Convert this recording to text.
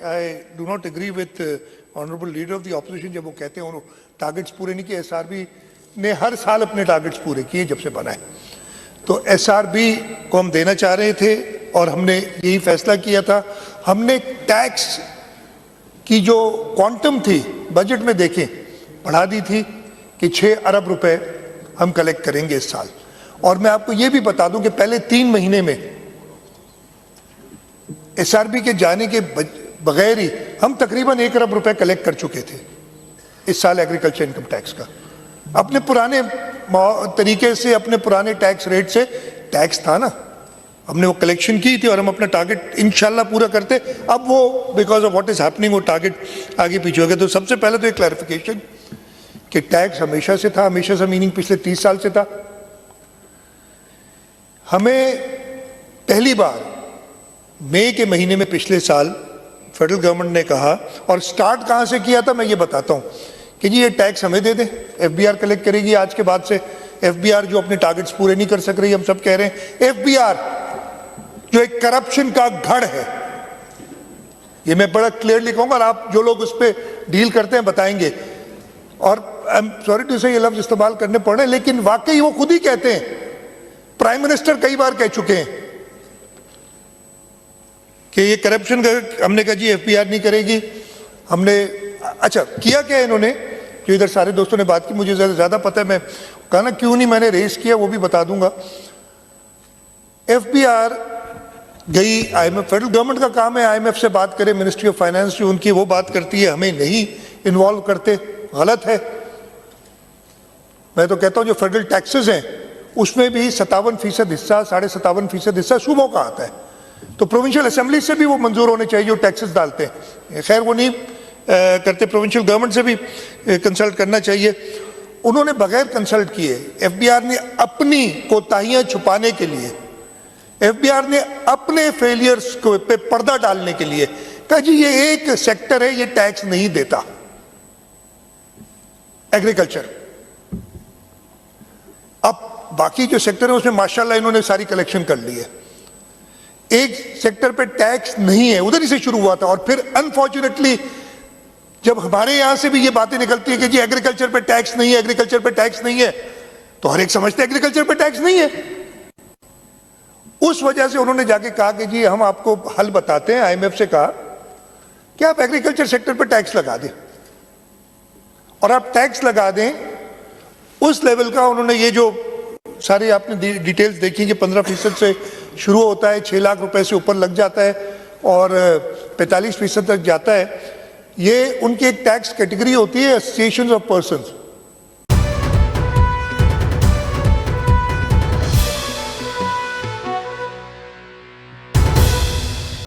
I do not agree with honourable leader of the opposition जब वो कहते हैं टारगेट्स पूरे नहीं किए। एसआरबी ने हर साल अपने टारगेट्स पूरे किए जब से बना है, तो एसआरबी को हम देना चाह रहे थे और हमने यही फैसला किया था। हमने टैक्स की जो क्वांटम थी बजट में देखें बढ़ा दी थी कि 6 अरब रुपए हम कलेक्ट करेंगे इस साल। और मैं आपको ये भी बता दूं कि पहले 3 महीने में एसआरबी के जाने के बगैर ही हम तकरीबन 1 अरब रुपए कलेक्ट कर चुके थे इस साल एग्रीकल्चर इनकम टैक्स का। अपने पुराने तरीके से, अपने पुराने टैक्स रेट से टैक्स था ना, हमने वो कलेक्शन की थी और हम अपना टारगेट इंशाल्लाह पूरा करते। अब वो because of what is happening वो टारगेट आगे पीछे हो गया। तो सबसे पहले तो एक क्लैरिफिकेशन कि टैक्स हमेशा से था, हमेशा से मीनिंग पिछले 30 साल से था। हमें पहली बार मई के महीने में पिछले साल फेडरल गवर्नमेंट ने कहा, और स्टार्ट कहां से किया था मैं ये बताता हूं, कि जी ये टैक्स हमें दे दें, एफबीआर कलेक्ट करेगी आज के बाद से। एफबीआर जो अपने टारगेट्स पूरे नहीं कर सक रही, हम सब कह रहे हैं एफबीआर जो एक करप्शन का गढ़ है, ये मैं बड़ा क्लियरली कहूंगा और आप जो लोग उस पर डील करते हैं बताएंगे। और आई एम सॉरी टू से ये लफ्ज इस्तेमाल करने पड़ रहे हैं, लेकिन वाकई वो खुद ही कहते हैं, प्राइम मिनिस्टर कई बार कह चुके हैं कि ये करप्शन का। हमने कहा जी एफबीआर नहीं करेगी। हमने अच्छा किया क्या इन्होंने, जो इधर सारे दोस्तों ने बात की, मुझे ज्यादा पता है, मैं कहा ना क्यों नहीं मैंने रेस किया वो भी बता दूंगा। एफबीआर गई आईएमएफ, फेडरल गवर्नमेंट का काम है आईएमएफ से बात करे, मिनिस्ट्री ऑफ फाइनेंस जो उनकी वो बात करती है, हमें नहीं इन्वॉल्व करते, गलत है। मैं तो कहता हूं जो फेडरल टैक्सेस हैं उसमें भी 57% हिस्सा, 57.5% हिस्सा सूबों का आता है, तो प्रोविंशियल असेंबली से भी वो मंजूर होने चाहिए जो टैक्सेस डालते हैं। खैर वो नहीं करते, प्रोविंशियल गवर्नमेंट से भी कंसल्ट करना चाहिए। उन्होंने बगैर कंसल्ट किए एफबीआर ने अपनी कोताहियां छुपाने के लिए, एफबीआर ने अपने फेलियर्स को पे पर्दा डालने के लिए कहा जी ये एक सेक्टर है ये टैक्स नहीं देता, एग्रीकल्चर। अब बाकी जो सेक्टर है उसमें माशाल्लाह इन्होंने सारी कलेक्शन कर ली है। एक सेक्टर पे टैक्स नहीं है, उधर ही से शुरू हुआ था, और फिर अनफॉर्चुनेटली जब हमारे यहां से भी ये बातें निकलती है कि जी एग्रीकल्चर पे टैक्स नहीं है, एग्रीकल्चर पे टैक्स नहीं है, तो हर एक समझते एग्रीकल्चर पे टैक्स नहीं है। उस वजह से उन्होंने जाके कहा कि जी हम आपको हल बताते हैं, आईएमएफ से कहा कि आप एग्रीकल्चर सेक्टर पे टैक्स लगा दें, और आप टैक्स लगा दें उस लेवल का। उन्होंने ये जो सारी आपने डिटेल्स देखी कि 15% से शुरू होता है, 6 लाख रुपए से ऊपर लग जाता है और 45% तक जाता है। ये उनकी एक टैक्स कैटेगरी होती है एसोसिएशन ऑफ पर्संस,